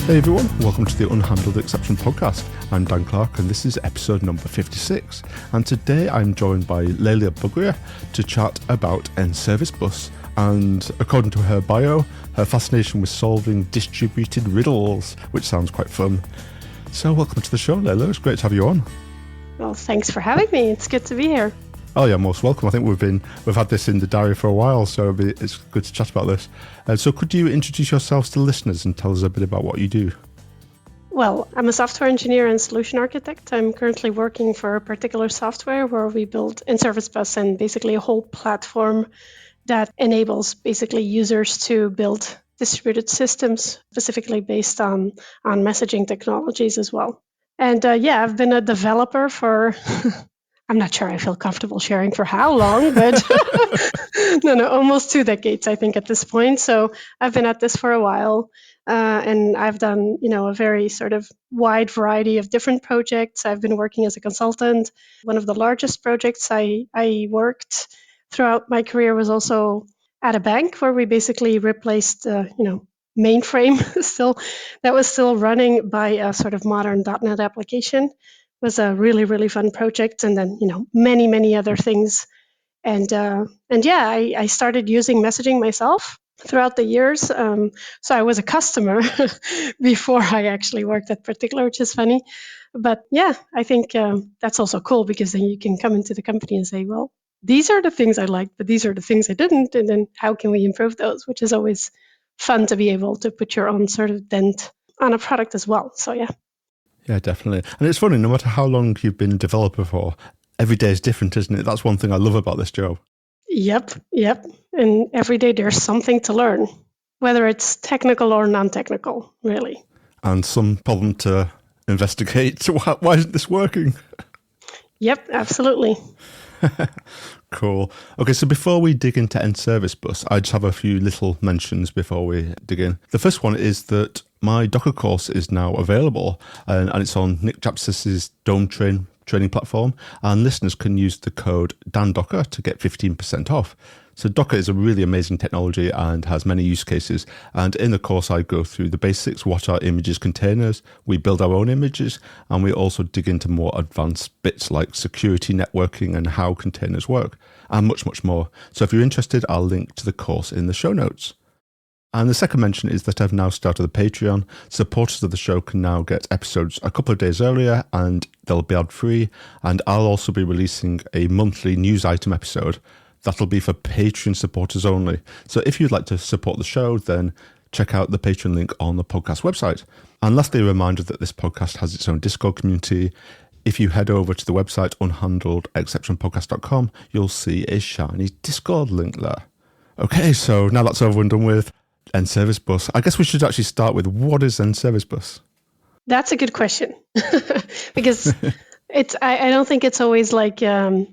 Hey everyone, welcome to the Unhandled Exception podcast. I'm Dan Clark and this is episode number 56. And today I'm joined by Laïla Bougriâ to chat about NServiceBus and, according to her bio, her fascination with solving distributed riddles, which sounds quite fun. So welcome to the show, Laïla. It's great to have you on. Well, thanks for having me. It's good to be here. Oh yeah, most welcome. I think we've had this in the diary for a while, so it's good to chat about this. So could you introduce yourselves to listeners and tell us a bit about what you do? Well, I'm a software engineer and solution architect. I'm currently working for a particular software where we build NServiceBus and basically a whole platform that enables basically users to build distributed systems, specifically based on messaging technologies as well. And I've been a developer for I'm not sure I feel comfortable sharing for how long, but almost 2 decades, I think, at this point. So I've been at this for a while, and I've done, a very sort of wide variety of different projects. I've been working as a consultant. One of the largest projects I worked throughout my career was also at a bank where we basically replaced, mainframe that was still running by a sort of modern dotnet application. Was a really, really fun project, and then many, many other things. I started using messaging myself throughout the years. So I was a customer before I actually worked at particular, which is funny. But yeah, I think that's also cool because then you can come into the company and say, well, these are the things I liked, but these are the things I didn't, and then how can we improve those? Which is always fun to be able to put your own sort of dent on a product as well. So yeah. Yeah, definitely. And it's funny, no matter how long you've been a developer for, every day is different, isn't it? That's one thing I love about this job. Yep. And every day there's something to learn, whether it's technical or non-technical, really. And some problem to investigate. So why isn't this working? Yep, absolutely. Cool. Okay, so before we dig into NServiceBus, I just have a few little mentions before we dig in. The first one is that my Docker course is now available, and it's on Nick Japsis's Dome training platform, and listeners can use the code DANDocker to get 15% off. So Docker is a really amazing technology and has many use cases. And in the course, I go through the basics, what are images containers, we build our own images, and we also dig into more advanced bits like security networking and how containers work, and much, much more. So if you're interested, I'll link to the course in the show notes. And the second mention is that I've now started the Patreon. Supporters of the show can now get episodes a couple of days earlier and they'll be ad-free. And I'll also be releasing a monthly news item episode. That'll be for Patreon supporters only. So if you'd like to support the show, then check out the Patreon link on the podcast website. And lastly, a reminder that this podcast has its own Discord community. If you head over to the website unhandledexceptionpodcast.com, you'll see a shiny Discord link there. Okay, so now that's over and done with, NServiceBus. I guess we should actually start with, what is NServiceBus? That's a good question because I don't think it's always like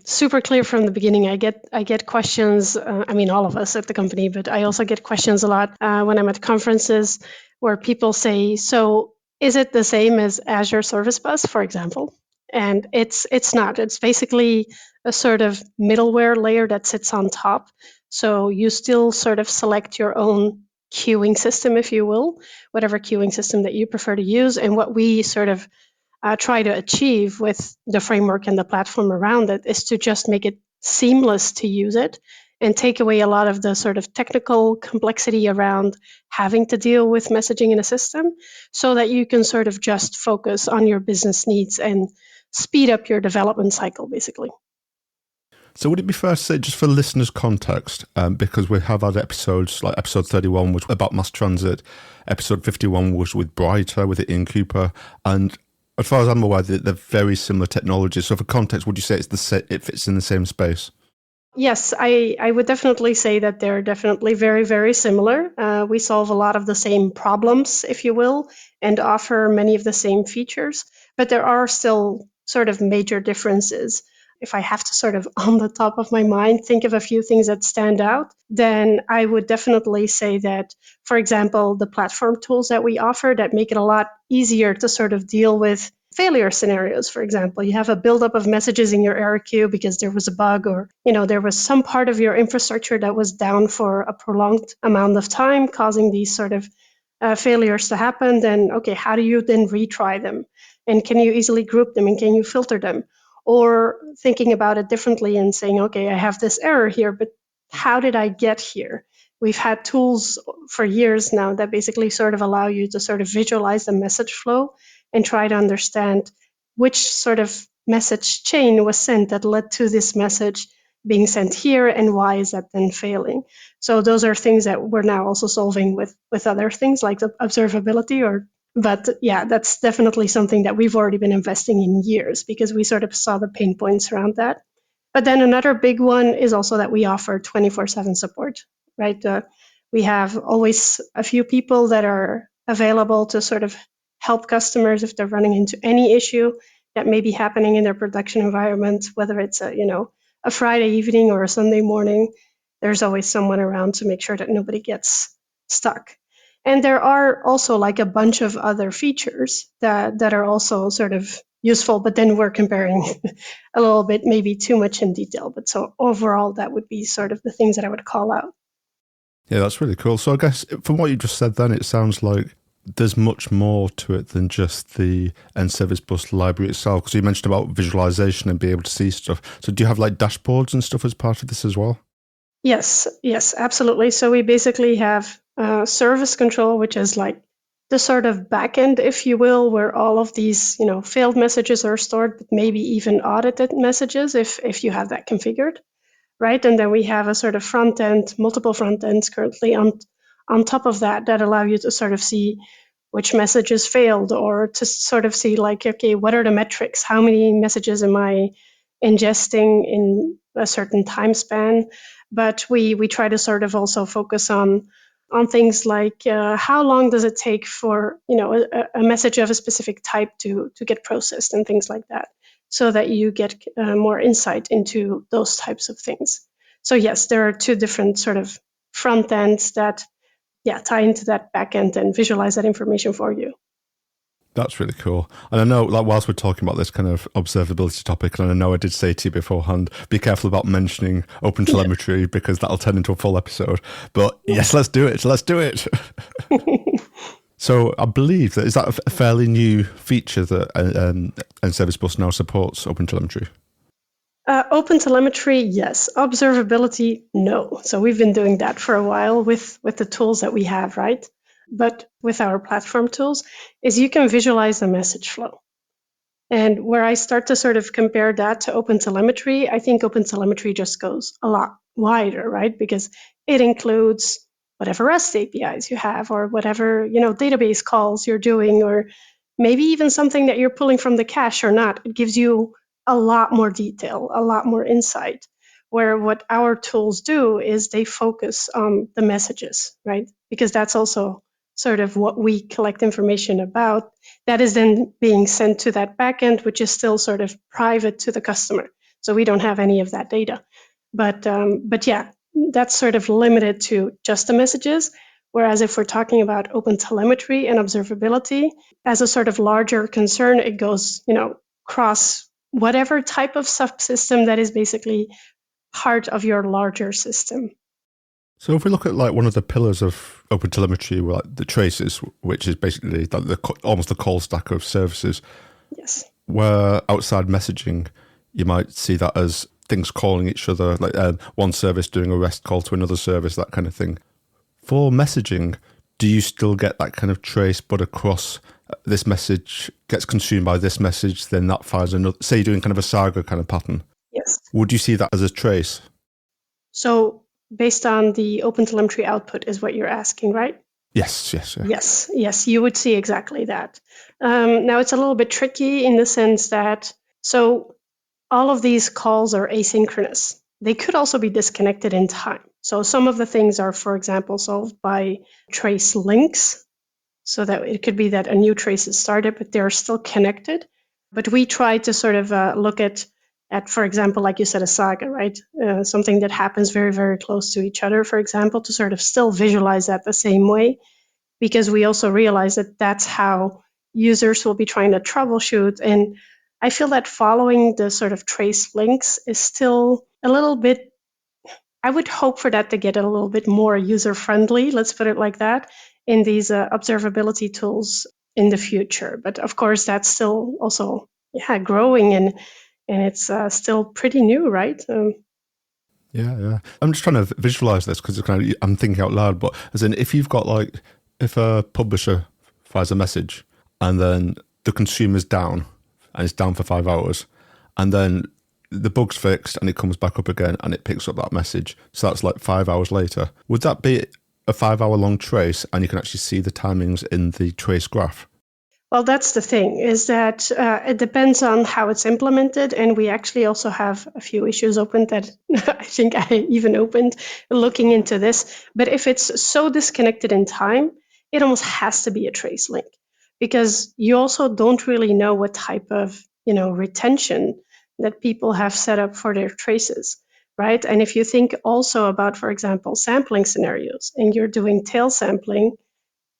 super clear from the beginning. I get questions. All of us at the company, but I also get questions a lot when I'm at conferences where people say, "So is it the same as Azure Service Bus, for example?" And it's not. It's basically a sort of middleware layer that sits on top. So you still sort of select your own queuing system, if you will, whatever queuing system that you prefer to use. And what we sort of try to achieve with the framework and the platform around it is to just make it seamless to use it and take away a lot of the sort of technical complexity around having to deal with messaging in a system so that you can sort of just focus on your business needs and speed up your development cycle, basically. So would it be fair to say, just for listeners' context, because we have had episodes, like episode 31 was about mass transit, episode 51 was with Brighter, with the Innkeeper, and as far as I'm aware, they're very similar technologies. So for context, would you say it fits in the same space? Yes, I would definitely say that they're definitely very, very similar. We solve a lot of the same problems, if you will, and offer many of the same features, but there are still sort of major differences. If I have to sort of, on the top of my mind, think of a few things that stand out, then I would definitely say that, for example, the platform tools that we offer that make it a lot easier to sort of deal with failure scenarios. For example, you have a buildup of messages in your error queue because there was a bug or, there was some part of your infrastructure that was down for a prolonged amount of time, causing these sort of failures to happen, then okay, how do you then retry them? And can you easily group them and can you filter them? Or thinking about it differently and saying, okay, I have this error here, but how did I get here? We've had tools for years now that basically sort of allow you to sort of visualize the message flow and try to understand which sort of message chain was sent that led to this message being sent here and why is that then failing. So those are things that we're now also solving with other things like the observability. But yeah, that's definitely something that we've already been investing in years because we sort of saw the pain points around that. But then another big one is also that we offer 24/7 support, right? We have always a few people that are available to sort of help customers if they're running into any issue that may be happening in their production environment, whether it's a Friday evening or a Sunday morning. There's always someone around to make sure that nobody gets stuck. And there are also like a bunch of other features that are also sort of useful, but then we're comparing a little bit, maybe too much in detail. But so overall, that would be sort of the things that I would call out. Yeah, that's really cool. So I guess from what you just said then, it sounds like there's much more to it than just the NServiceBus library itself. Because you mentioned about visualization and being able to see stuff. So do you have like dashboards and stuff as part of this as well? Yes, absolutely. So we basically have service control, which is like the sort of backend, if you will, where all of these, failed messages are stored, but maybe even audited messages if you have that configured, right? And then we have a sort of front end, multiple front ends currently on top of that allow you to sort of see which messages failed or to sort of see like, okay, what are the metrics? How many messages am I ingesting in a certain time span? But we try to sort of also focus on things like how long does it take for a message of a specific type to get processed and things like that, so that you get more insight into those types of things. So yes, there are two different sort of front ends that tie into that back end and visualize that information for you. That's really cool. And I know, like, whilst we're talking about this kind of observability topic, and I know I did say to you beforehand, be careful about mentioning OpenTelemetry because that'll turn into a full episode. But yes, let's do it. Let's do it. So I believe that is that a fairly new feature that NServiceBus now supports OpenTelemetry? OpenTelemetry, yes. Observability, no. So we've been doing that for a while with the tools that we have, right? But with our platform tools, is you can visualize the message flow. And where I start to sort of compare that to OpenTelemetry, I think OpenTelemetry just goes a lot wider, right? Because it includes whatever REST APIs you have or whatever, database calls you're doing, or maybe even something that you're pulling from the cache or not. It gives you a lot more detail, a lot more insight. Where what our tools do is they focus on the messages, right? Because that's also sort of what we collect information about that is then being sent to that backend, which is still sort of private to the customer. So we don't have any of that data. But yeah, that's sort of limited to just the messages. Whereas if we're talking about OpenTelemetry and observability as a sort of larger concern, it goes, across whatever type of subsystem that is basically part of your larger system. So if we look at like one of the pillars of OpenTelemetry, like the traces, which is basically like almost the call stack of services, yes, where outside messaging, you might see that as things calling each other, like one service doing a REST call to another service, that kind of thing. For messaging, do you still get that kind of trace, but across this message gets consumed by this message, then that fires another, say you're doing kind of a saga kind of pattern? Yes. Would you see that as a trace? So based on the OpenTelemetry output is what you're asking, right? Yes. Yes, you would see exactly that. Now it's a little bit tricky in the sense that, so all of these calls are asynchronous. They could also be disconnected in time. So some of the things are, for example, solved by trace links. So that it could be that a new trace is started, but they're still connected. But we try to sort of look at, for example, like you said, a saga, right? Something that happens very, very close to each other, for example, to sort of still visualize that the same way, because we also realize that that's how users will be trying to troubleshoot. And I feel that following the sort of trace links is still a little bit, I would hope for that to get a little bit more user friendly, let's put it like that. in these observability tools in the future. But of course, that's still also growing, and it's still pretty new, right? Yeah. I'm just trying to visualize this because I'm thinking out loud. But as in, if you've got if a publisher fires a message and then the consumer's down and it's down for 5 hours, and then the bug's fixed and it comes back up again and it picks up that message. So that's 5 hours later. Would that be a 5 hour long trace and you can actually see the timings in the trace graph? Well, that's the thing, is that it depends on how it's implemented. And we actually also have a few issues open that I think I even opened looking into this. But if it's so disconnected in time, it almost has to be a trace link, because you also don't really know what type of retention that people have set up for their traces, right? And if you think also about, for example, sampling scenarios, and you're doing tail sampling,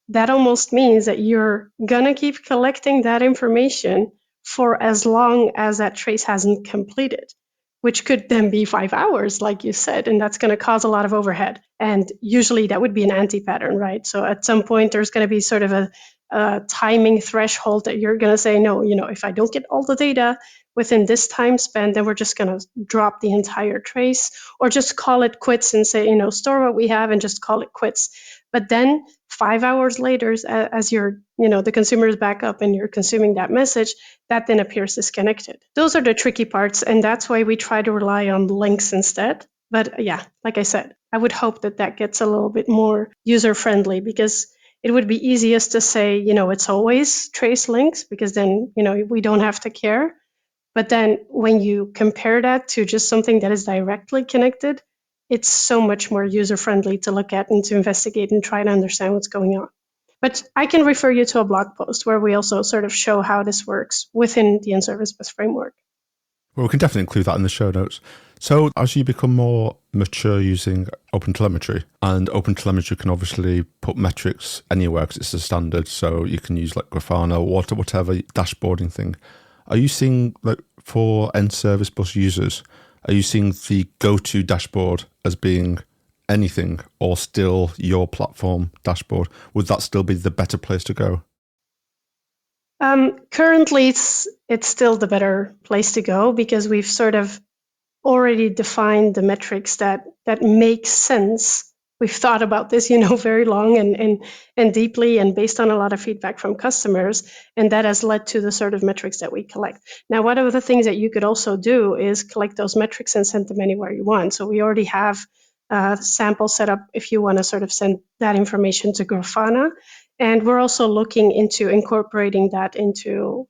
that almost means that you're going to keep collecting that information for as long as that trace hasn't completed, which could then be 5 hours, like you said, and that's going to cause a lot of overhead. And usually that would be an anti-pattern, right? So at some point, there's going to be sort of a timing threshold that you're going to say, no, if I don't get all the data within this time span, then we're just going to drop the entire trace, or just call it quits and say, store what we have and just call it quits. But then 5 hours later, as you're, the consumer is back up and you're consuming that message, that then appears disconnected. Those are the tricky parts, and that's why we try to rely on links instead. But yeah, like I said, I would hope that gets a little bit more user-friendly, because it would be easiest to say, it's always trace links, because then, we don't have to care. But then when you compare that to just something that is directly connected, it's so much more user-friendly to look at and to investigate and try to understand what's going on. But I can refer you to a blog post where we also sort of show how this works within the NServiceBus framework. Well, we can definitely include that in the show notes. So as you become more mature using OpenTelemetry, and OpenTelemetry can obviously put metrics anywhere because it's a standard, so you can use Grafana or whatever dashboarding thing. Are you seeing, for NServiceBus users, are you seeing the go-to dashboard as being anything, or still your platform dashboard? Would that still be the better place to go? Currently, it's still the better place to go, because we've sort of already defined the metrics that make sense. We've thought about this, very long and deeply, and based on a lot of feedback from customers, and that has led to the sort of metrics that we collect. Now, one of the things that you could also do is collect those metrics and send them anywhere you want. So we already have samples set up if you want to sort of send that information to Grafana. And we're also looking into incorporating that into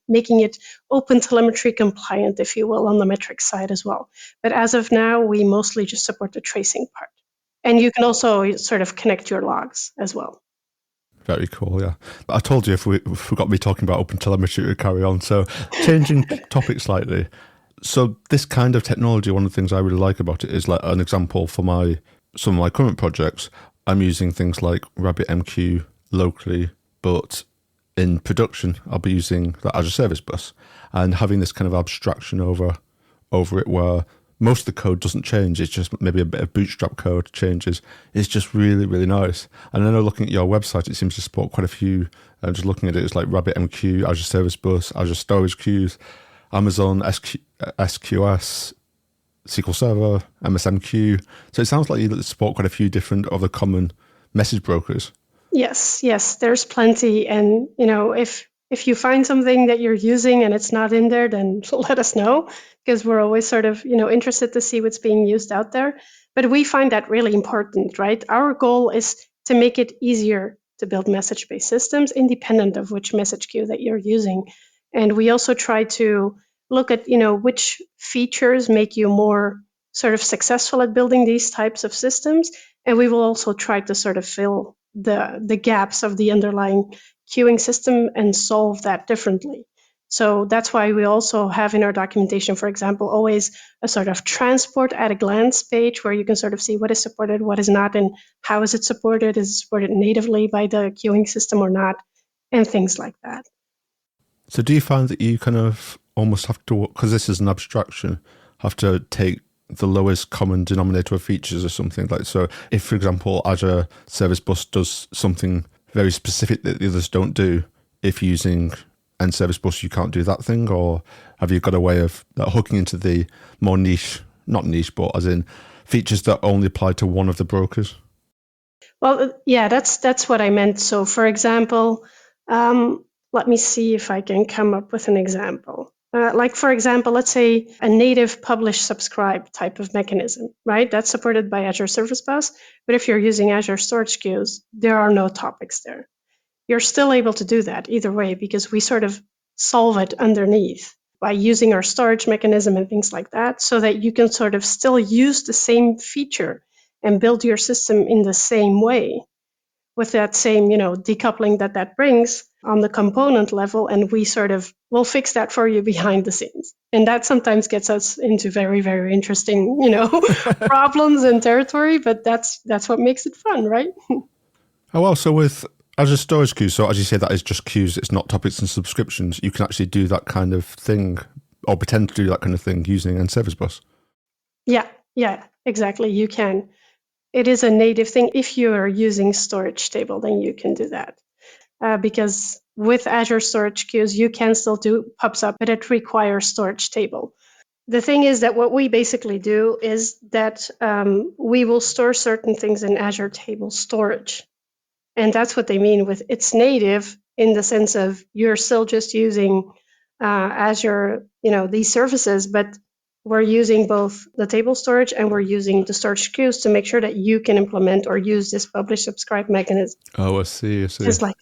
making it OpenTelemetry compliant, if you will, on the metrics side as well. But as of now, we mostly just support the tracing part. And you can also sort of connect your logs as well. Very cool, yeah. I told you if we got me talking about OpenTelemetry, it would carry on. So changing topic slightly. So this kind of technology, one of the things I really like about it is, an example for some of my current projects, I'm using things like RabbitMQ locally, but in production, I'll be using the Azure Service Bus, and having this kind of abstraction over it where most of the code doesn't change. It's just maybe a bit of bootstrap code changes. It's just really, really nice. And I know looking at your website, it seems to support quite a few. Just looking at it, it's like RabbitMQ, Azure Service Bus, Azure Storage Queues, Amazon SQS, SQL Server, MSMQ. So it sounds like you support quite a few different other common message brokers. Yes, there's plenty. And, if you find something that you're using and it's not in there, then let us know, because we're always sort of, interested to see what's being used out there. But we find that really important, right? Our goal is to make it easier to build message-based systems independent of which message queue that you're using. And we also try to look at, which features make you more sort of successful at building these types of systems. And we will also try to sort of fill the gaps of the underlying queuing system and solve that differently. So that's why we also have in our documentation, for example, always a sort of transport at a glance page where you can sort of see what is supported, what is not, and how is it supported? Is it supported natively by the queuing system or not? And things like that. So do you find that you kind of almost have to, because this is an abstraction, have to take the lowest common denominator of features or something like. So if, for example, Azure Service Bus does something very specific that the others don't do, if using NServiceBus you can't do that thing, or have you got a way of hooking into the more niche, not niche, but as in features that only apply to one of the brokers? Well, yeah, that's what I meant. So, for example, let me see if I can come up with an example. Like, for example, let's say a native publish subscribe type of mechanism, right? That's supported by Azure Service Bus. But if you're using Azure Storage Queues, there are no topics there. You're still able to do that either way because we sort of solve it underneath by using our storage mechanism and things like that, so that you can sort of still use the same feature and build your system in the same way with that same, decoupling that brings on the component level. And we sort of will fix that for you behind the scenes. And that sometimes gets us into very, very interesting, problems and territory, but that's what makes it fun, right? Oh, well, so with Azure Storage Queues, so as you say, that is just queues, it's not topics and subscriptions. You can actually do that kind of thing, or pretend to do that kind of thing using NServiceBus. Yeah, exactly. You can. It is a native thing. If you are using storage table, then you can do that. Because with Azure Storage Queues, you can still do pubs up, but it requires storage table. The thing is that what we basically do is that we will store certain things in Azure Table Storage. And that's what they mean with it's native, in the sense of you're still just using Azure, these services, but we're using both the table storage and we're using the storage queues to make sure that you can implement or use this publish subscribe mechanism. Oh, I see. There's like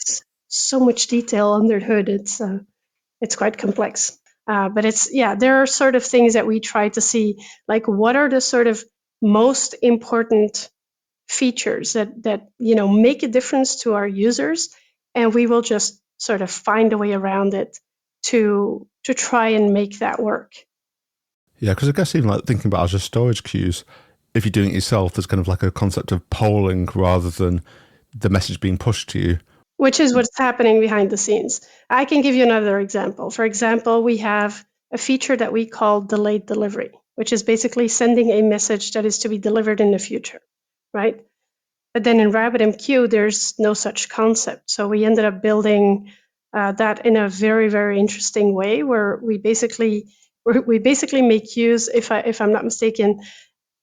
so much detail under the hood. It's quite complex. But there are sort of things that we try to see, like what are the sort of most important features that make a difference to our users, and we will just sort of find a way around it to try and make that work. Yeah, because I guess even like thinking about Azure Storage Queues, if you're doing it yourself, there's kind of like a concept of polling rather than the message being pushed to you. Which is what's happening behind the scenes. I can give you another example. For example, we have a feature that we call delayed delivery, which is basically sending a message that is to be delivered in the future, right? But then in RabbitMQ, there's no such concept. So we ended up building that in a very, very interesting way, where we basically make use, if I'm not mistaken,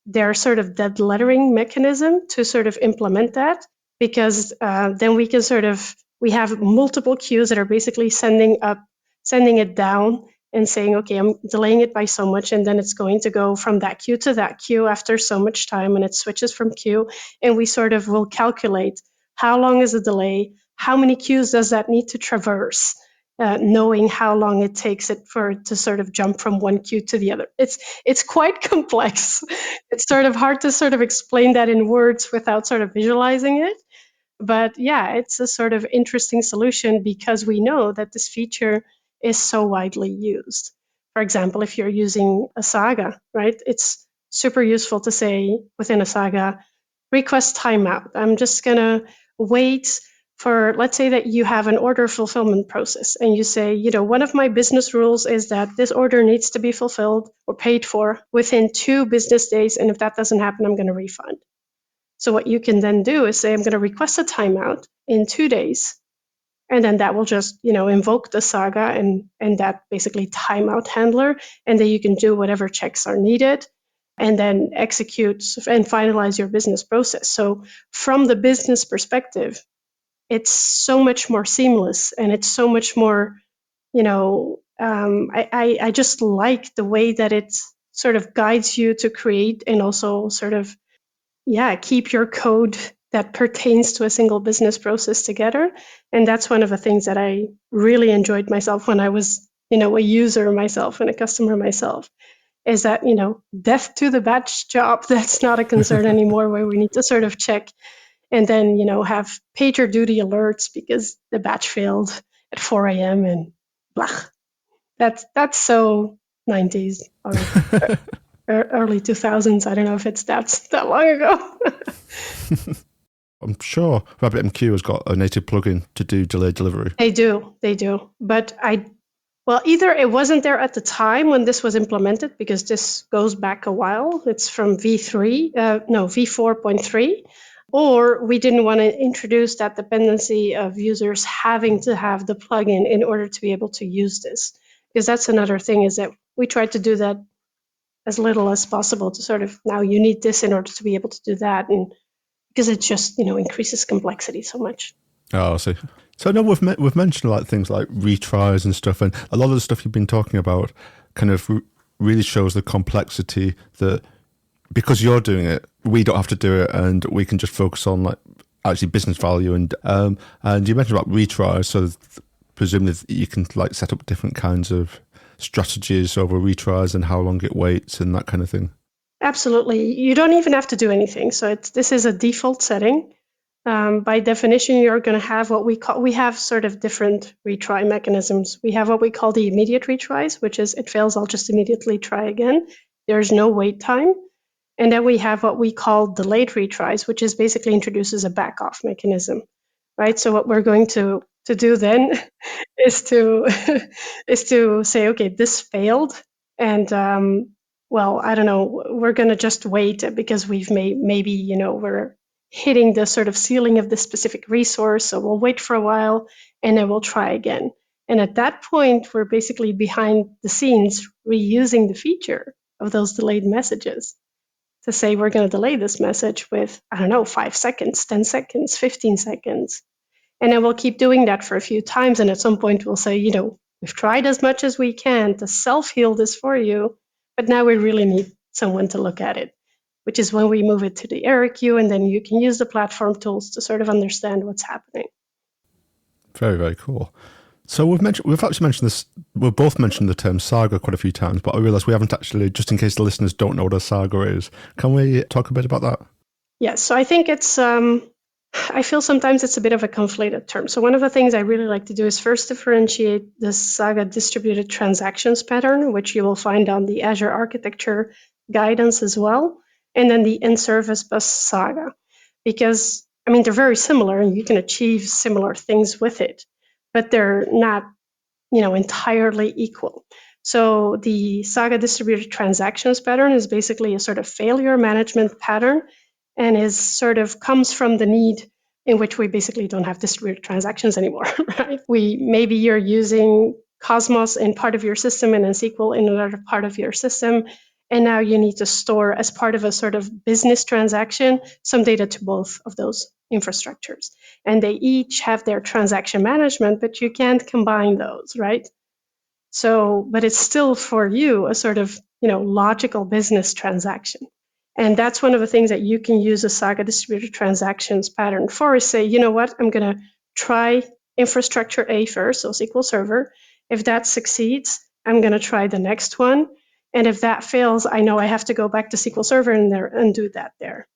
their sort of dead lettering mechanism to sort of implement that, because then we have multiple queues that are basically sending it down and saying, okay, I'm delaying it by so much, and then it's going to go from that queue to that queue after so much time, and it switches from queue, and we sort of will calculate how long is the delay, how many queues does that need to traverse, knowing how long it takes it to sort of jump from one queue to the other. It's quite complex. It's sort of hard to sort of explain that in words without sort of visualizing it. But yeah, it's a sort of interesting solution because we know that this feature is so widely used. For example, if you're using a Saga, right, it's super useful to say within a Saga, request timeout. I'm just going to wait for, let's say that you have an order fulfillment process and you say, one of my business rules is that this order needs to be fulfilled or paid for within 2 business days. And if that doesn't happen, I'm going to refund. So what you can then do is say, I'm going to request a timeout in 2 days. And then that will just, invoke the Saga and that basically timeout handler. And then you can do whatever checks are needed and then execute and finalize your business process. So from the business perspective, it's so much more seamless and it's so much more, I just like the way that it sort of guides you to create and also sort of keep your code that pertains to a single business process together. And that's one of the things that I really enjoyed myself when I was, a user myself and a customer myself, is that, death to the batch job, that's not a concern anymore, where we need to sort of check and then, have pager duty alerts because the batch failed at 4 a.m. and blah. That's so 90s. Early 2000s. I don't know if it's that long ago. I'm sure RabbitMQ has got a native plugin to do delayed delivery. They do. But Well, either it wasn't there at the time when this was implemented, because this goes back a while. It's from V4.3, or we didn't want to introduce that dependency of users having to have the plugin in order to be able to use this. Because that's another thing, is that we tried to do that as little as possible, to sort of, now you need this in order to be able to do that, and because it just increases complexity so much. Oh, I see. So I know we've mentioned like things like retries and stuff, and a lot of the stuff you've been talking about kind of really shows the complexity that because you're doing it, we don't have to do it, and we can just focus on like actually business value. And you mentioned about retries, so presumably you can like set up different kinds of strategies over retries and how long it waits and that kind of thing. Absolutely. You don't even have to do anything. So this is a default setting. By definition, you're going to have we have sort of different retry mechanisms. We have what we call the immediate retries, which is it fails, I'll just immediately try again. There's no wait time. And then we have what we call delayed retries, which is basically introduces a back off mechanism, right? So what we're going to do then is to is to say, okay, this failed, and well, I don't know, we're going to just wait because we've maybe we're hitting the sort of ceiling of this specific resource, so we'll wait for a while and then we'll try again. And at that point, we're basically behind the scenes reusing the feature of those delayed messages to say we're going to delay this message with, I don't know, 5 seconds, 10 seconds, 15 seconds. And then we'll keep doing that for a few times. And at some point, we'll say, we've tried as much as we can to self-heal this for you, but now we really need someone to look at it, which is when we move it to the error queue, and then you can use the platform tools to sort of understand what's happening. Very, very cool. So we've actually mentioned this. We've both mentioned the term saga quite a few times, but I realise we haven't actually, just in case the listeners don't know what a saga is. Can we talk a bit about that? Yes. So I think it's. I feel sometimes it's a bit of a conflated term. So one of the things I really like to do is first differentiate the Saga distributed transactions pattern, which you will find on the Azure architecture guidance as well, and then the NServiceBus Saga, because they're very similar and you can achieve similar things with it, but they're not entirely equal. So the Saga distributed transactions pattern is basically a sort of failure management pattern, and is sort of comes from the need in which we basically don't have distributed transactions anymore, right? Maybe you're using Cosmos in part of your system and NSQL in another part of your system, and now you need to store as part of a sort of business transaction some data to both of those infrastructures. And they each have their transaction management, but you can't combine those, right? So, but it's still for you a sort of, logical business transaction. And that's one of the things that you can use a Saga distributed transactions pattern for, is say, you know what, I'm going to try infrastructure A first, so SQL Server. If that succeeds, I'm going to try the next one. And if that fails, I know I have to go back to SQL Server and do that there.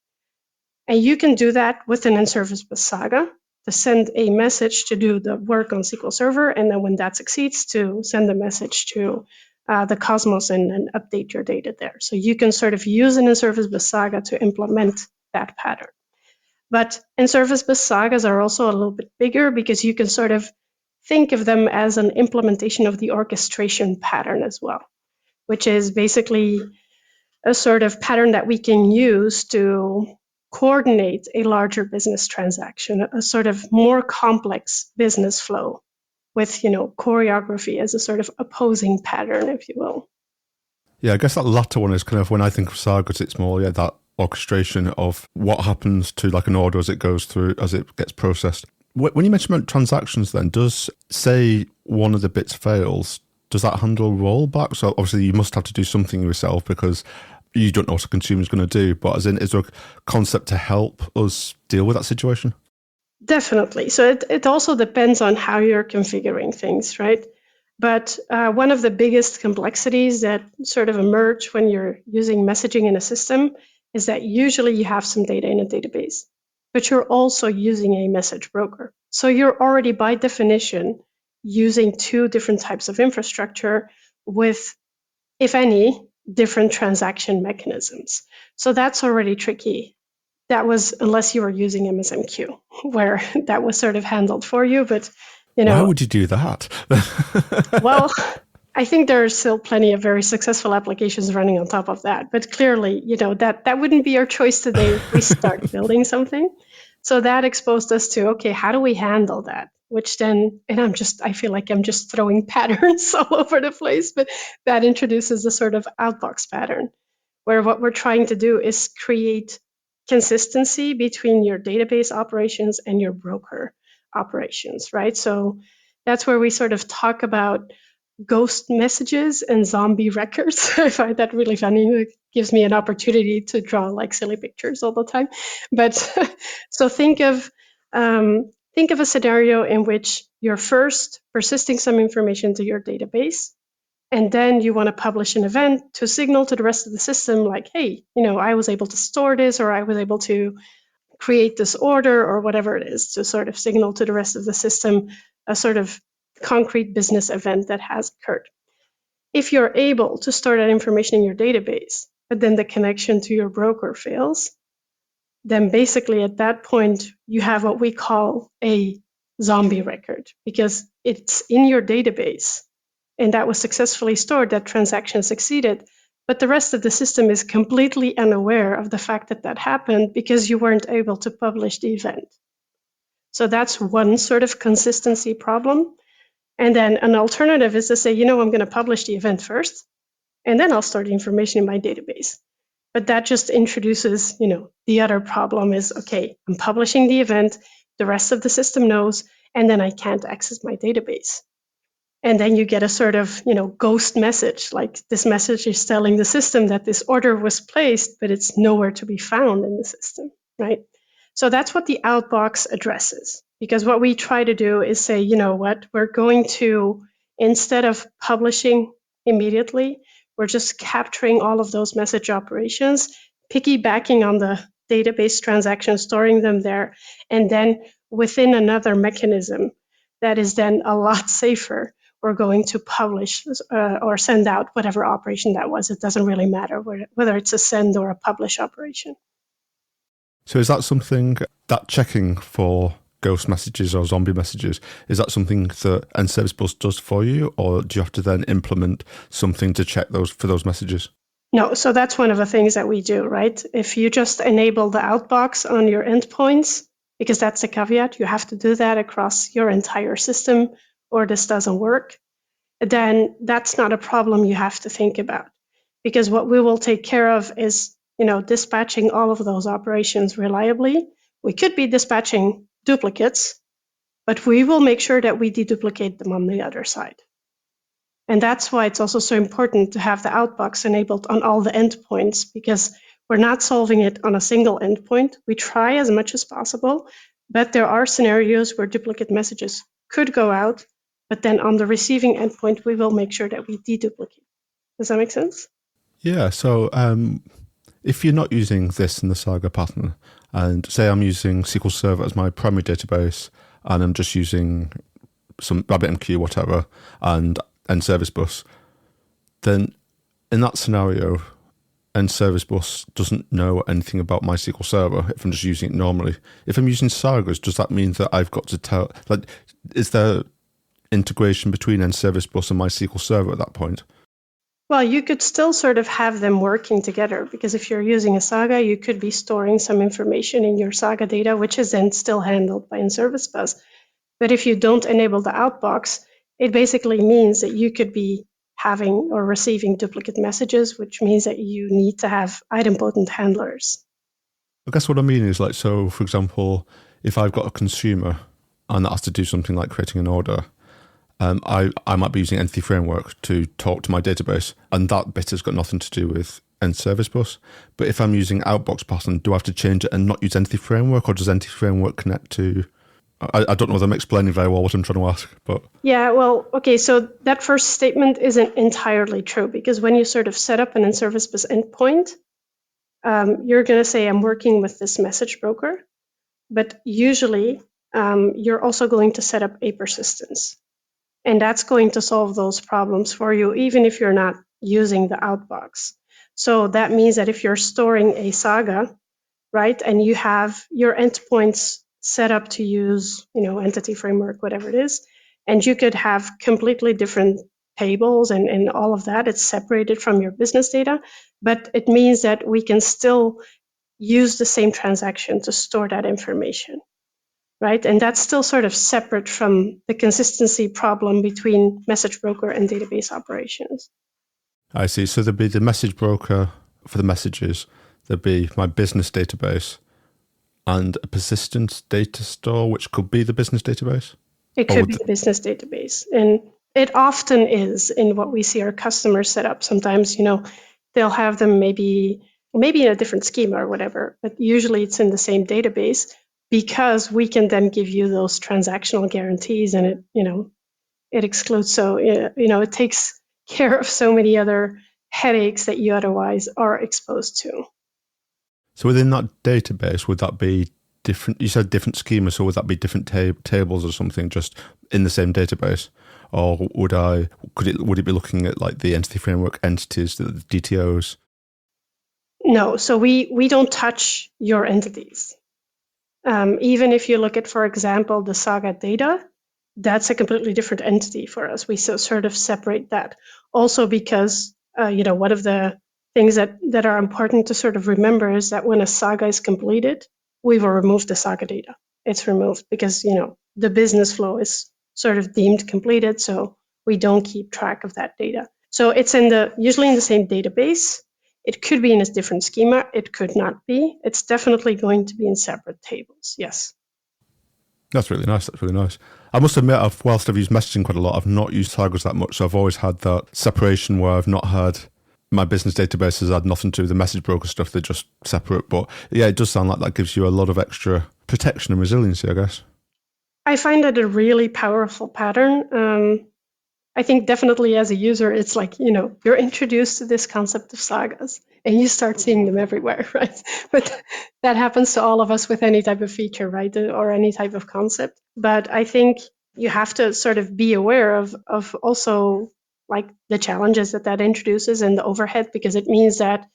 And you can do that with an NServiceBus Saga to send a message to do the work on SQL Server, and then when that succeeds, to send a message to the Cosmos and update your data there. So you can sort of use an NServiceBus Saga to implement that pattern. But NServiceBus Sagas are also a little bit bigger, because you can sort of think of them as an implementation of the orchestration pattern as well, which is basically a sort of pattern that we can use to coordinate a larger business transaction, a sort of more complex business flow with, choreography as a sort of opposing pattern, if you will. Yeah, I guess that latter one is kind of, when I think of sagas, it's more that orchestration of what happens to like an order as it goes through, as it gets processed. When you mention about transactions, then does, say, one of the bits fails, does that handle rollback? So obviously you must have to do something yourself because you don't know what a consumer is going to do, but as in, is there a concept to help us deal with that situation? Definitely. So it also depends on how you're configuring things, right? But one of the biggest complexities that sort of emerge when you're using messaging in a system is that usually you have some data in a database, but you're also using a message broker. So you're already by definition using two different types of infrastructure with, if any, different transaction mechanisms. So that's already tricky. That was, unless you were using MSMQ, where that was sort of handled for you. But Why would you do that? Well, I think there are still plenty of very successful applications running on top of that. But clearly, that wouldn't be our choice today if we start building something. So that exposed us to, okay, how do we handle that? Which then, and I feel like I'm just throwing patterns all over the place, but that introduces a sort of outbox pattern where what we're trying to do is create consistency between your database operations and your broker operations, right? So that's where we sort of talk about ghost messages and zombie records. I find that really funny. It gives me an opportunity to draw like silly pictures all the time. But so think of a scenario in which you're first persisting some information to your database, and then you want to publish an event to signal to the rest of the system, like, hey, I was able to store this, or I was able to create this order, or whatever it is, to sort of signal to the rest of the system a sort of concrete business event that has occurred. If you're able to store that information in your database, but then the connection to your broker fails, then basically at that point, you have what we call a zombie record, because it's in your database and that was successfully stored, that transaction succeeded. But the rest of the system is completely unaware of the fact that that happened because you weren't able to publish the event. So that's one sort of consistency problem. And then an alternative is to say, I'm going to publish the event first, and then I'll store the information in my database. But that just introduces, the other problem is, okay, I'm publishing the event, the rest of the system knows, and then I can't access my database. And then you get a sort of, ghost message, like this message is telling the system that this order was placed, but it's nowhere to be found in the system, right? So that's what the outbox addresses. Because what we try to do is say, we're going to, instead of publishing immediately, we're just capturing all of those message operations, piggybacking on the database transactions, storing them there, and then within another mechanism that is then a lot safer, we're going to publish or send out whatever operation that was. It doesn't really matter whether it's a send or a publish operation. So is that something, that checking for ghost messages or zombie messages, is that something that NServiceBus does for you, or do you have to then implement something to check those for those messages? No, so that's one of the things that we do, right? If you just enable the outbox on your endpoints, because that's a caveat, you have to do that across your entire system or this doesn't work, then that's not a problem you have to think about. Because what we will take care of is, dispatching all of those operations reliably. We could be dispatching duplicates, but we will make sure that we deduplicate them on the other side. And that's why it's also so important to have the outbox enabled on all the endpoints, because we're not solving it on a single endpoint. We try as much as possible, but there are scenarios where duplicate messages could go out, but then on the receiving endpoint, we will make sure that we deduplicate. Does that make sense? Yeah, so if you're not using this in the Saga pattern, and say I'm using SQL Server as my primary database, and I'm just using some RabbitMQ, whatever, and NServiceBus, then in that scenario, NServiceBus doesn't know anything about my SQL Server if I'm just using it normally. If I'm using Sagas, does that mean that I've got to tell, like, is there integration between NServiceBus and my SQL Server at that point? Well, you could still sort of have them working together, because if you're using a Saga, you could be storing some information in your Saga data, which is then still handled by NServiceBus. But if you don't enable the outbox, it basically means that you could be having or receiving duplicate messages, which means that you need to have idempotent handlers. I guess what I mean is, like, so for example, if I've got a consumer and that has to do something like creating an order, I might be using Entity Framework to talk to my database, and that bit has got nothing to do with NServiceBus. But if I'm using Outbox pattern, do I have to change it and not use Entity Framework, or does Entity Framework connect to... I don't know whether I'm explaining very well what I'm trying to ask, but... Yeah, well, okay, so that first statement isn't entirely true, because when you sort of set up an NServiceBus endpoint, you're going to say, I'm working with this message broker, but usually you're also going to set up a persistence. And that's going to solve those problems for you, even if you're not using the outbox. So that means that if you're storing a Saga, right, and you have your endpoints set up to use, Entity Framework, whatever it is, And you could have completely different tables and all of that. It's separated from your business data, but it means that we can still use the same transaction to store that information, right? And that's still sort of separate from the consistency problem between message broker and database operations. I see. So there'd be the message broker for the messages, there'd be my business database, and a persistent data store, which could be the business database? It could be the business database. And it often is in what we see our customers set up. Sometimes, they'll have them maybe in a different schema or whatever, but usually it's in the same database because we can then give you those transactional guarantees, and it excludes. So, it takes care of so many other headaches that you otherwise are exposed to. So within that database, would that be different? You said different schema, so would that be different tables or something just in the same database? Or would it be looking at like the entity framework entities, the DTOs? No, so we don't touch your entities. Even if you look at, for example, the Saga data, that's a completely different entity for us. We sort of separate that. Also because, one of the things that are important to sort of remember is that when a Saga is completed, we will remove the Saga data. It's removed because, the business flow is sort of deemed completed, so we don't keep track of that data. So it's usually in the same database. It could be in a different schema. It could not be. It's definitely going to be in separate tables. Yes. That's really nice. I must admit, whilst I've used messaging quite a lot, I've not used Tigers that much. So I've always had that separation where I've not had my business databases had nothing to do with the message broker stuff. They're just separate. But yeah, it does sound like that gives you a lot of extra protection and resiliency, I guess. I find that a really powerful pattern. I think definitely as a user, it's like, you're introduced to this concept of sagas and you start seeing them everywhere, right? But that happens to all of us with any type of feature, right? Or any type of concept. But I think you have to sort of be aware of also like the challenges that introduces and the overhead, because it means that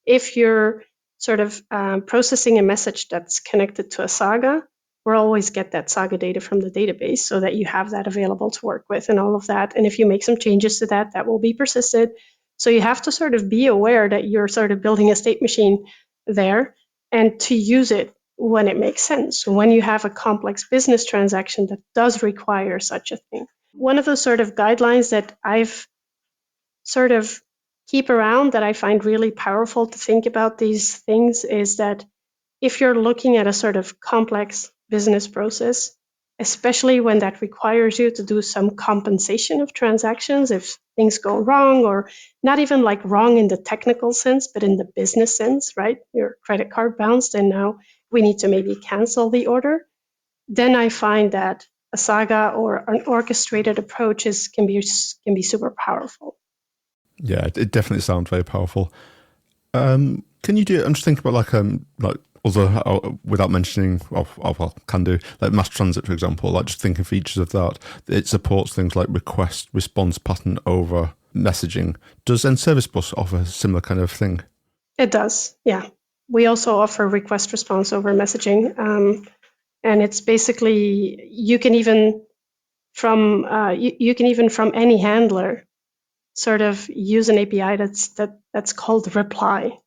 if you're sort of processing a message that's connected to a saga, we'll always get that saga data from the database so that you have that available to work with and all of that. And if you make some changes to that, that will be persisted. So you have to sort of be aware that you're sort of building a state machine there and to use it when it makes sense, when you have a complex business transaction that does require such a thing. One of the sort of guidelines that I've sort of keep around that I find really powerful to think about these things is that if you're looking at a sort of complex business process, especially when that requires you to do some compensation of transactions, if things go wrong, or not even like wrong in the technical sense, but in the business sense, right? Your credit card bounced and now we need to maybe cancel the order. Then I find that a saga or an orchestrated approach can be super powerful. Yeah, it definitely sounds very powerful. Can you do? I'm just thinking about like other without mentioning, well, can do like mass transit, for example. Like just thinking features of that. It supports things like request response pattern over messaging. Does NServiceBus offer a similar kind of thing? It does, yeah. We also offer request response over messaging, and it's basically you can even from any handler sort of use an API that's called reply.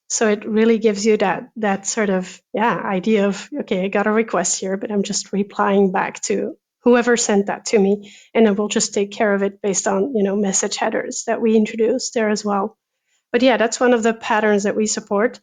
So it really gives you that sort of idea of, okay, I got a request here, but I'm just replying back to whoever sent that to me, and then we'll just take care of it based on message headers that we introduced there as well. But yeah, that's one of the patterns that we support.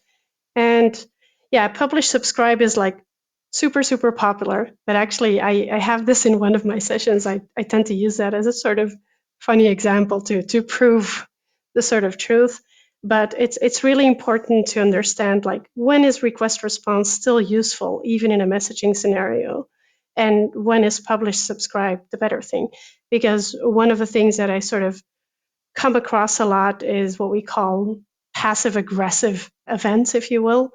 And yeah, publish subscribe is like super popular, but actually I have this in one of my sessions. I tend to use that as a sort of funny example to prove the sort of truth. But it's really important to understand, like, when is request response still useful even in a messaging scenario, and when is publish subscribe the better thing. Because one of the things that I sort of come across a lot is what we call passive aggressive events, if you will,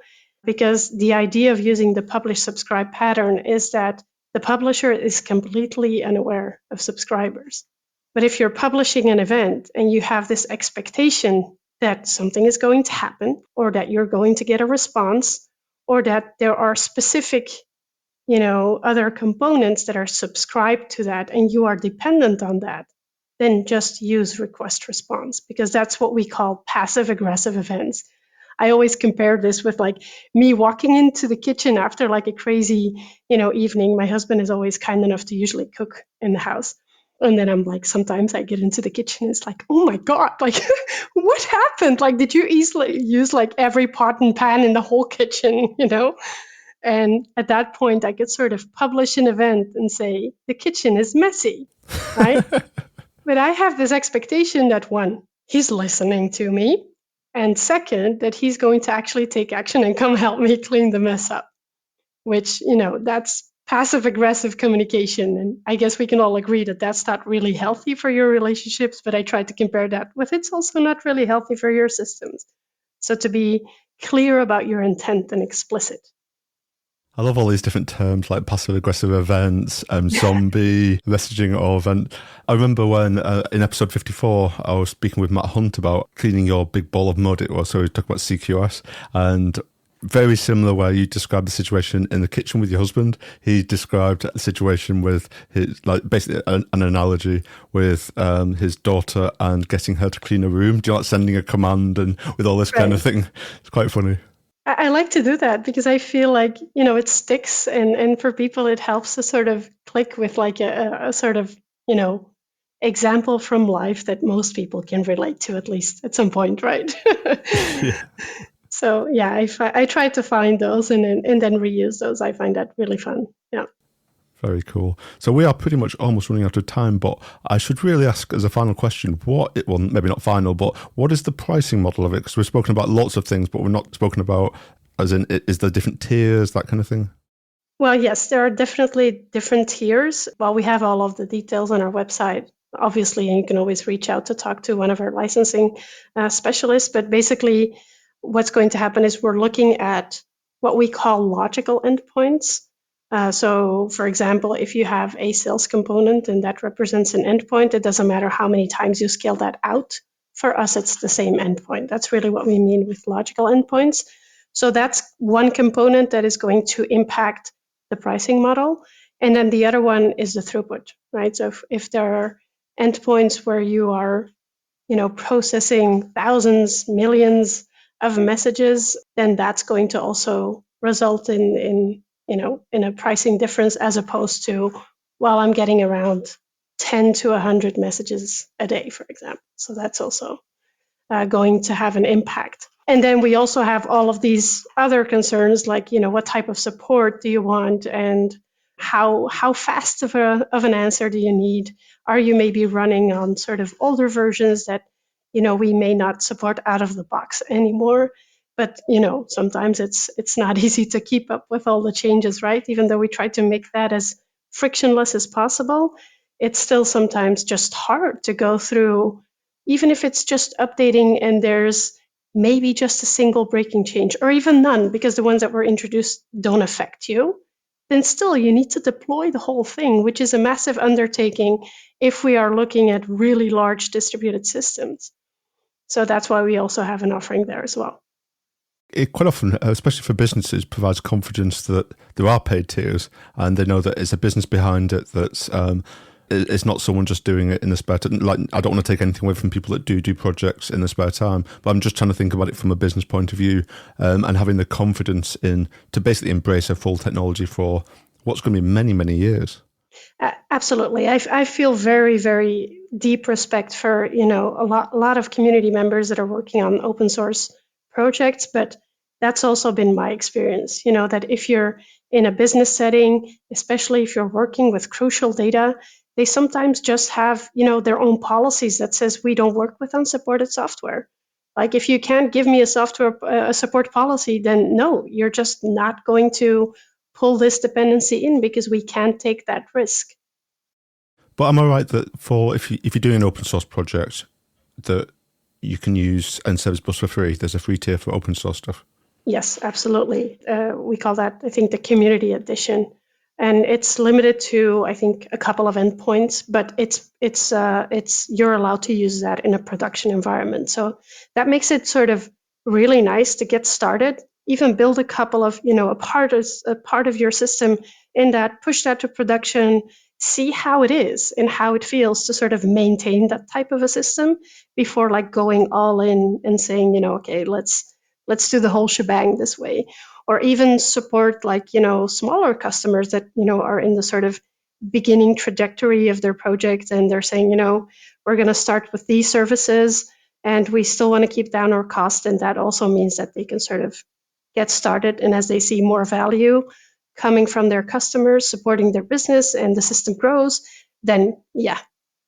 because the idea of using the publish subscribe pattern is that the publisher is completely unaware of subscribers. But if you're publishing an event and you have this expectation that something is going to happen, or that you're going to get a response, or that there are specific other components that are subscribed to that and you are dependent on that, then just use request response, because that's what we call passive aggressive events. I always compare this with like me walking into the kitchen after like a crazy, evening. My husband is always kind enough to usually cook in the house. And then I'm like, sometimes I get into the kitchen, it's like, oh my God, like what happened? Like, did you easily use like every pot and pan in the whole kitchen, And at that point, I could sort of publish an event and say, the kitchen is messy, right? But I have this expectation that one, he's listening to me. And second, that he's going to actually take action and come help me clean the mess up, which, that's passive aggressive communication. And I guess we can all agree that that's not really healthy for your relationships. But I tried to compare that with it's also not really healthy for your systems. So to be clear about your intent and explicit. I love all these different terms like passive aggressive events, zombie messaging or event. I remember when in episode 54, I was speaking with Matt Hunt about cleaning your big ball of mud. It was, so we talked about CQS, and very similar where you described the situation in the kitchen with your husband. He described a situation with his, like basically an analogy with his daughter and getting her to clean a room. Do you like sending a command and with all this kind of thing? It's quite funny. I like to do that because I feel like, it sticks and for people it helps to sort of click with like a sort of, example from life that most people can relate to at least at some point, right? Yeah. So yeah, I try to find those and then reuse those. I find that really fun. Yeah. Very cool. So we are pretty much almost running out of time, but I should really ask as a final question, well, maybe not final, but what is the pricing model of it? Because we've spoken about lots of things, but we're not spoken about, as in, is there different tiers, that kind of thing? Well, yes, there are definitely different tiers. Well, we have all of the details on our website, obviously, and you can always reach out to talk to one of our licensing specialists. But basically, what's going to happen is we're looking at what we call logical endpoints. So, for example, if you have a sales component and that represents an endpoint, it doesn't matter how many times you scale that out. For us, it's the same endpoint. That's really what we mean with logical endpoints. So that's one component that is going to impact the pricing model. And then the other one is the throughput, right? So if there are endpoints where you are, processing thousands, millions of messages, then that's going to also result in a pricing difference as opposed to, well, I'm getting around 10 to 100 messages a day, for example. So that's also going to have an impact. And then we also have all of these other concerns, like, what type of support do you want, and how fast of an answer do you need? Are you maybe running on sort of older versions that, we may not support out of the box anymore? But, sometimes it's not easy to keep up with all the changes, right? Even though we try to make that as frictionless as possible, it's still sometimes just hard to go through, even if it's just updating and there's maybe just a single breaking change or even none because the ones that were introduced don't affect you, then still you need to deploy the whole thing, which is a massive undertaking if we are looking at really large distributed systems. So that's why we also have an offering there as well. It quite often, especially for businesses, provides confidence that there are paid tiers and they know that it's a business behind it that's it's not someone just doing it in the spare time. Like, I don't want to take anything away from people that do projects in the spare time, but I'm just trying to think about it from a business point of view, and having the confidence to basically embrace a full technology for what's going to be many, many years. Absolutely. I feel very, very deep respect for, a lot of community members that are working on open source projects, but that's also been my experience, that if you're in a business setting, especially if you're working with crucial data, they sometimes just have, their own policies that says we don't work with unsupported software. Like, if you can't give me a support policy, then no, you're just not going to pull this dependency in because we can't take that risk. But am I right that if you're doing an open source project, that you can use NServiceBus for free? There's a free tier for open source stuff. Yes, absolutely. We call that, I think, the community edition, and it's limited to, I think, a couple of endpoints. But it's you're allowed to use that in a production environment. So that makes it sort of really nice to get started. even build a couple of, a part of your system in that, push that to production, see how it is and how it feels to sort of maintain that type of a system before like going all in and saying, okay, let's do the whole shebang this way. Or even support like, smaller customers that, are in the sort of beginning trajectory of their project, and they're saying, we're going to start with these services and we still want to keep down our cost. And that also means that they can sort of get started. And as they see more value coming from their customers, supporting their business, and the system grows, then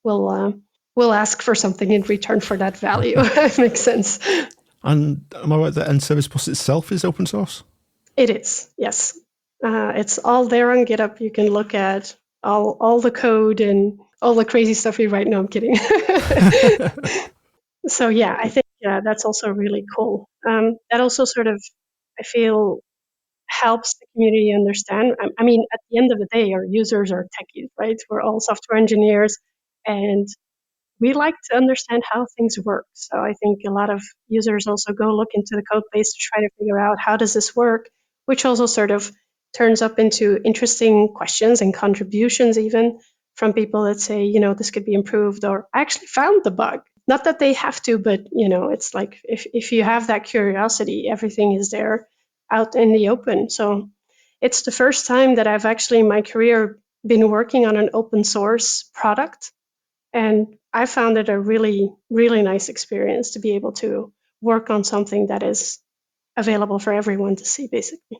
we'll ask for something in return for that value. If it makes sense. And am I right that NServiceBus itself is open source? It is, yes. It's all there on GitHub. You can look at all the code and all the crazy stuff we write. No, I'm kidding. So yeah, I think that's also really cool. That also sort of, I feel, helps the community understand. I mean, at the end of the day, our users are techies, right? We're all software engineers, and we like to understand how things work. So I think a lot of users also go look into the code base to try to figure out how does this work, which also sort of turns up into interesting questions and contributions even from people that say, this could be improved, or I actually found the bug. Not that they have to, but it's like if you have that curiosity, everything is there out in the open. So it's the first time that I've actually in my career been working on an open source product. And I found it a really, really nice experience to be able to work on something that is available for everyone to see, basically.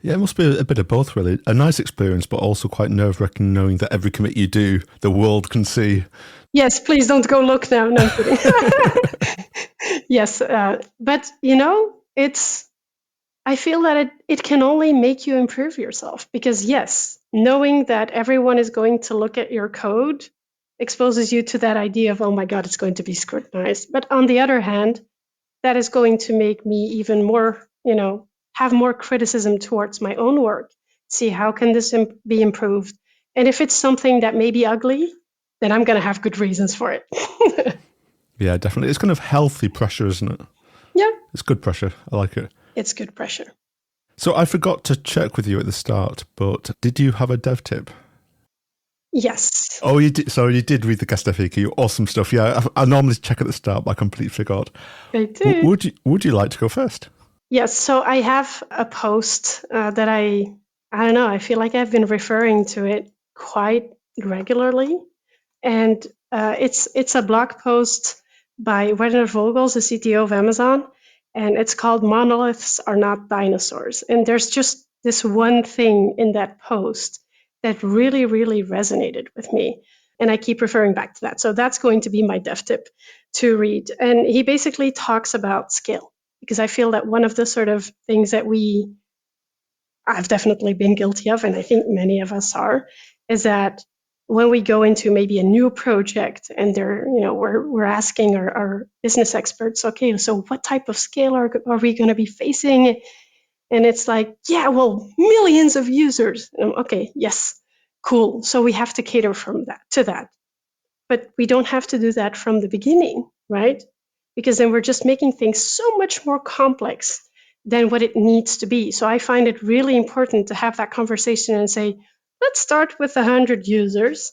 Yeah, it must be a bit of both, really. A nice experience, but also quite nerve-wracking knowing that every commit you do, the world can see. Yes, please don't go look now. No, I'm kidding. Yes, but, I feel that it can only make you improve yourself, because, yes, knowing that everyone is going to look at your code exposes you to that idea of, oh my God, it's going to be scrutinized. But on the other hand, that is going to make me even more, have more criticism towards my own work. See, how can this be improved? And if it's something that may be ugly, then I'm going to have good reasons for it. Yeah, definitely. It's kind of healthy pressure, isn't it? Yeah. It's good pressure. I like it. It's good pressure. So I forgot to check with you at the start, but did you have a dev tip? Yes. Oh, you did. So you did read the guest FAQ. Awesome stuff. Yeah, I normally check at the start, but I completely forgot. I did. Would you like to go first? Yes. So I have a post that I don't know. I feel like I've been referring to it quite regularly, and it's a blog post by Werner Vogels, the CTO of Amazon, and it's called "Monoliths Are Not Dinosaurs." And there's just this one thing in that post that really, really resonated with me. And I keep referring back to that. So that's going to be my dev tip to read. And he basically talks about scale, because I feel that one of the sort of things that I've definitely been guilty of, and I think many of us are, is that when we go into maybe a new project and we're asking our business experts, okay, so what type of scale are we going to be facing? And it's like, yeah, well, millions of users. Okay, yes, cool. So we have to cater to that. But we don't have to do that from the beginning, right? Because then we're just making things so much more complex than what it needs to be. So I find it really important to have that conversation and say, let's start with 100 users,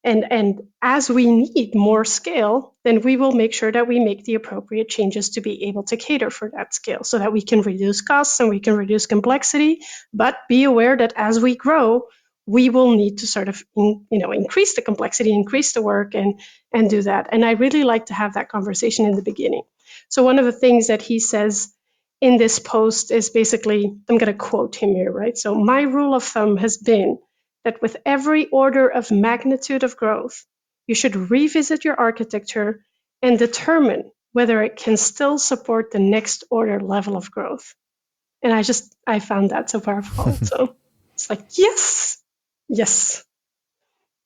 and as we need more scale, then we will make sure that we make the appropriate changes to be able to cater for that scale so that we can reduce costs and we can reduce complexity. But be aware that as we grow, we will need to sort of increase the complexity, increase the work, and do that. And I really like to have that conversation in the beginning. So one of the things that he says in this post is basically, I'm going to quote him here, right? So my rule of thumb has been that with every order of magnitude of growth, you should revisit your architecture and determine whether it can still support the next order level of growth. And I found that so powerful. So it's like, yes.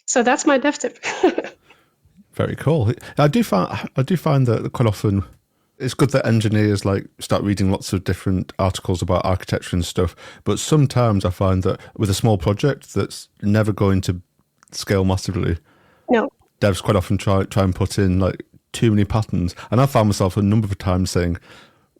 So that's my dev tip. Very cool. I do find that quite often it's good that engineers start reading lots of different articles about architecture and stuff, but sometimes I find that with a small project that's never going to scale massively, No. devs quite often try and put in too many patterns. And I found myself a number of times saying,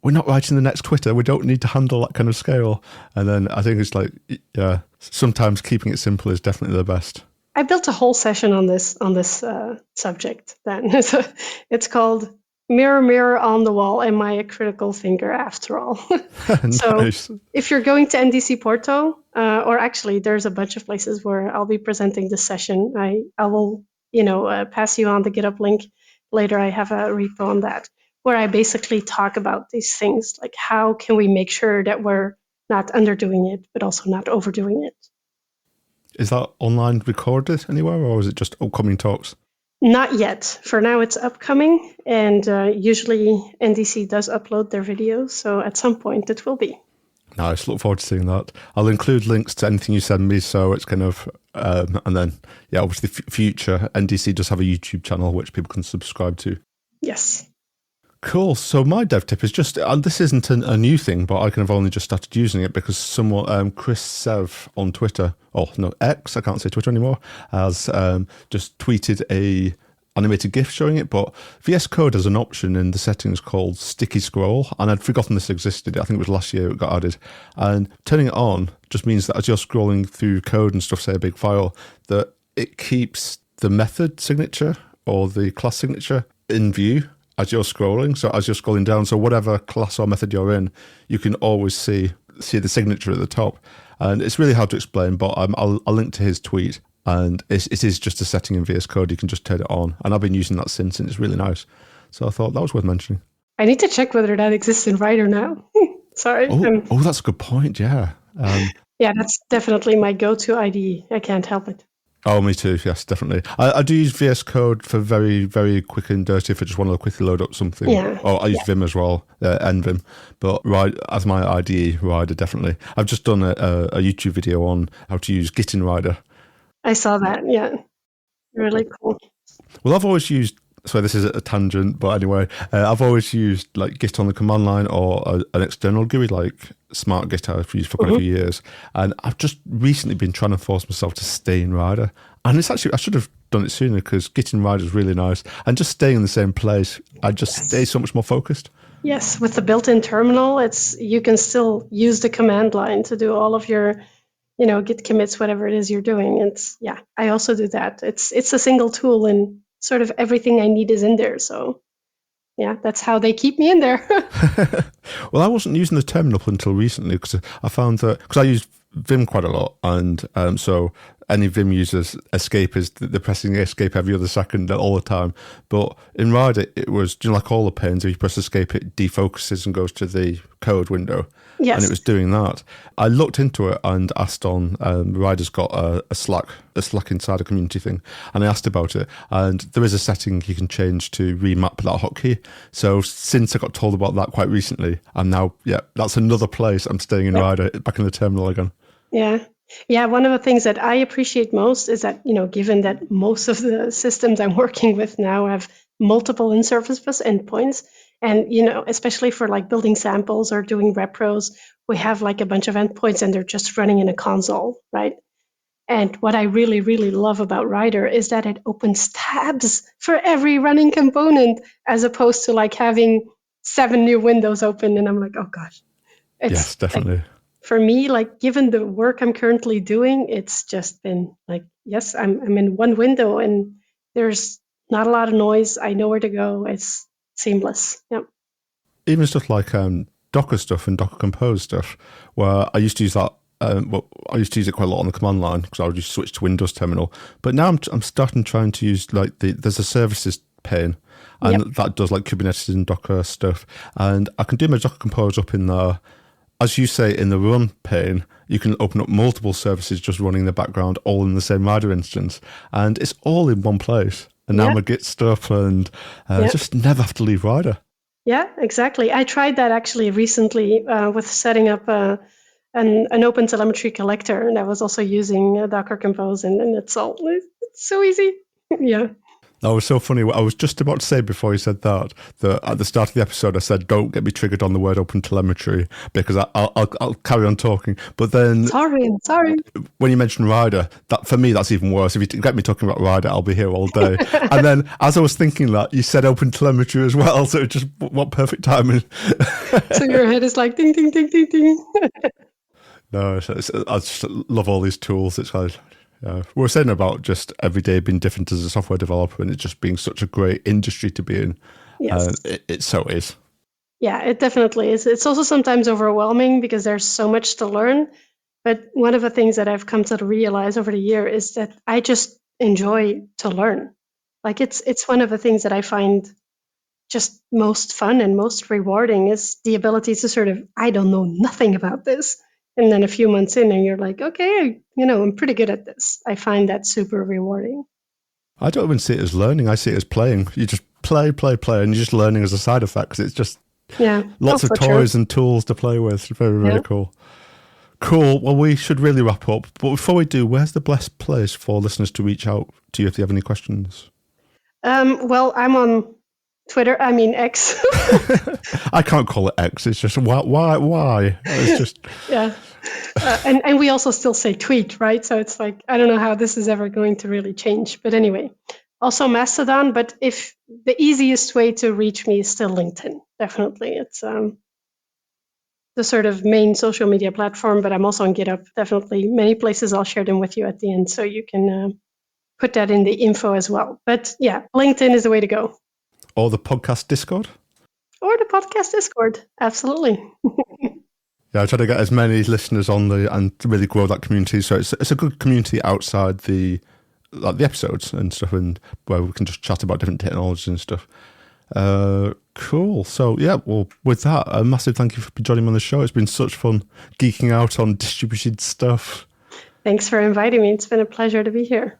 we're not writing the next Twitter. We don't need to handle that kind of scale. And then I think it's like, yeah, sometimes keeping it simple is definitely the best. I built a whole session on this subject. Then so it's called "Mirror, Mirror on the Wall, Am I a Critical Thinker After All?" So Nice. if you're going to NDC Porto, or actually there's a bunch of places where I'll be presenting this session. I will pass you on the GitHub link later. I have a repo on that where I basically talk about these things, like how can we make sure that we're not underdoing it, but also not overdoing it. Is that online recorded anywhere, or is it just upcoming talks? Not yet. For now, it's upcoming, and usually NDC does upload their videos, so at some point it will be. Nice. Look forward to seeing that. I'll include links to anything you send me, so it's kind of, and then, yeah, obviously future, NDC does have a YouTube channel which people can subscribe to. Yes. Cool. So my dev tip is just, this isn't a new thing, but I kind of only just started using it because someone, Chris Sev on Twitter, X, I can't say Twitter anymore, has just tweeted a animated GIF showing it, but VS Code has an option in the settings called sticky scroll, and I'd forgotten this existed. I think it was last year it got added. And turning it on just means that as you're scrolling through code and stuff, say a big file, that it keeps the method signature or the class signature in view as you're scrolling. So as you're scrolling down, so whatever class or method you're in, you can always see the signature at the top. And it's really hard to explain, but I'll link to his tweet. And it is just a setting in VS Code. You can just turn it on. And I've been using that since, and it's really nice. So I thought that was worth mentioning. I need to check whether that exists in Rider now. Sorry. Oh, that's a good point. Yeah. Yeah, that's definitely my go-to IDE. I can't help it. Oh, me too. Yes, definitely. I do use VS Code for very, very quick and dirty if I just want to quickly load up something. Yeah. Or I use Vim as well, NVim. But as my IDE, Rider, definitely. I've just done a YouTube video on how to use Git in Rider. I saw that. Yeah. Really cool. Well, I've always used, so this is a tangent, but anyway, I've always used like Git on the command line or an external GUI like Smart Git I've used for quite a few years. And I've just recently been trying to force myself to stay in Rider. And it's actually, I should have done it sooner because Git in Rider is really nice. And just staying in the same place, I just stay so much more focused. Yes, with the built-in terminal, you can still use the command line to do all of your Git commits, whatever it is you're doing. I also do that. It's a single tool and sort of everything I need is in there. So yeah, that's how they keep me in there. Well, I wasn't using the terminal until recently because I found that, because I use Vim quite a lot, and so any Vim users escape is they're pressing escape every other second all the time. But in Rider, it was like all the pains. If you press escape, it defocuses and goes to the code window. Yes. And it was doing that. I looked into it and asked on, Rider's got a Slack Insider community thing, and I asked about it. And there is a setting you can change to remap that hotkey. So since I got told about that quite recently, I'm now, that's another place I'm staying in Rider, back in the terminal again. Yeah. Yeah, one of the things that I appreciate most is that, given that most of the systems I'm working with now have multiple NServiceBus endpoints, and, especially for like building samples or doing repros, we have like a bunch of endpoints and they're just running in a console, right? And what I really, really love about Rider is that it opens tabs for every running component, as opposed to like having 7 new windows open. And I'm like, oh gosh. Yes, definitely. Like, for me, like given the work I'm currently doing, it's just been like, yes, I'm in one window and there's not a lot of noise. I know where to go. It's seamless. Yep. Even stuff like Docker stuff and Docker Compose stuff, where I used to use that. I used to use it quite a lot on the command line because I would just switch to Windows terminal. But now I'm starting trying to use like there's a services pane, and that does like Kubernetes and Docker stuff, and I can do my Docker Compose up in there. As you say, in the run pane, you can open up multiple services just running in the background, all in the same Rider instance. And it's all in one place. And now my Git stuff, and just never have to leave Rider. Yeah, exactly. I tried that actually recently with setting up an OpenTelemetry collector. And I was also using Docker Compose, and it's so easy. Yeah. That was so funny. I was just about to say before you said that at the start of the episode, I said, don't get me triggered on the word open telemetry because I'll carry on talking. But then... Sorry. When you mentioned Rider, that for me, that's even worse. If you get me talking about Rider, I'll be here all day. And then as I was thinking that, you said open telemetry as well. So it just, what perfect timing. So your head is like, ding, ding, ding, ding, ding. No, I just love all these tools. It's like... we were saying about just every day being different as a software developer and it just being such a great industry to be in. Yes. It so is. Yeah, it definitely is. It's also sometimes overwhelming because there's so much to learn. But one of the things that I've come to realize over the year is that I just enjoy to learn. Like it's one of the things that I find just most fun and most rewarding is the ability to sort of, I don't know nothing about this. And then a few months in and you're like, okay, I'm pretty good at this. I find that super rewarding. I don't even see it as learning. I see it as playing. You just play, and you're just learning as a side effect because it's just lots of toys and tools to play with. Very, very cool. Cool. Well, we should really wrap up. But before we do, where's the best place for listeners to reach out to you if they have any questions? Well, I'm on Twitter, X. I can't call it X. It's just why? It's just yeah. And we also still say tweet, right? So it's like I don't know how this is ever going to really change. But anyway, also Mastodon. But if the easiest way to reach me is still LinkedIn, definitely. It's the sort of main social media platform. But I'm also on GitHub. Definitely, many places. I'll share them with you at the end, so you can put that in the info as well. But yeah, LinkedIn is the way to go. Or the podcast Discord? Or the podcast Discord, absolutely. Yeah, I try to get as many listeners on and to really grow that community. So it's a good community outside the episodes and stuff, and where we can just chat about different technologies and stuff. Cool. So yeah, well, with that, a massive thank you for joining me on the show. It's been such fun geeking out on distributed stuff. Thanks for inviting me. It's been a pleasure to be here.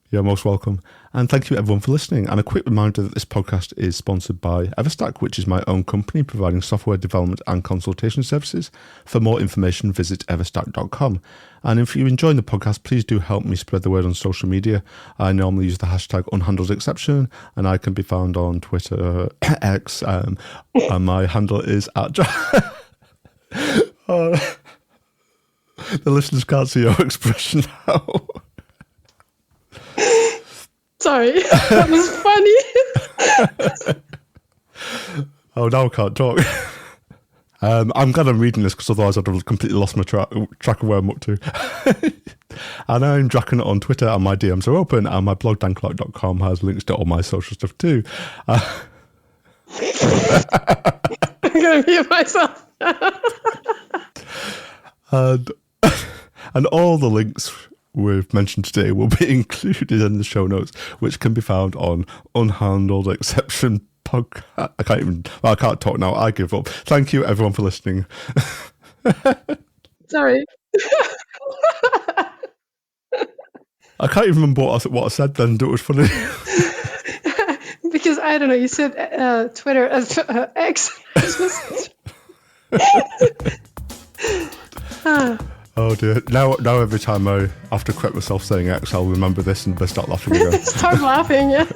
You're most welcome. And thank you everyone for listening. And a quick reminder that this podcast is sponsored by Everstack, which is my own company providing software development and consultation services. For more information, visit everstack.com. And if you're enjoying the podcast, please do help me spread the word on social media. I normally use the hashtag unhandledexception, and I can be found on Twitter, X, and my handle is @. The listeners can't see your expression now. Sorry, that was funny. Oh, now I can't talk. I'm glad I'm reading this because otherwise I'd have completely lost my track of where I'm up to. And I'm Draken on Twitter and my DMs are open and my blog danclark.com has links to all my social stuff too. I'm going to mute myself. And all the links we've mentioned today will be included in the show notes, which can be found on Unhandled Exception podcast. I can't talk now. I give up. Thank you everyone for listening. Sorry. I can't even remember what I said then. It was funny. Because I don't know, you said Twitter as X. Oh dear. Now every time I have to correct myself saying X, I'll remember this and start laughing again. Start laughing, yeah.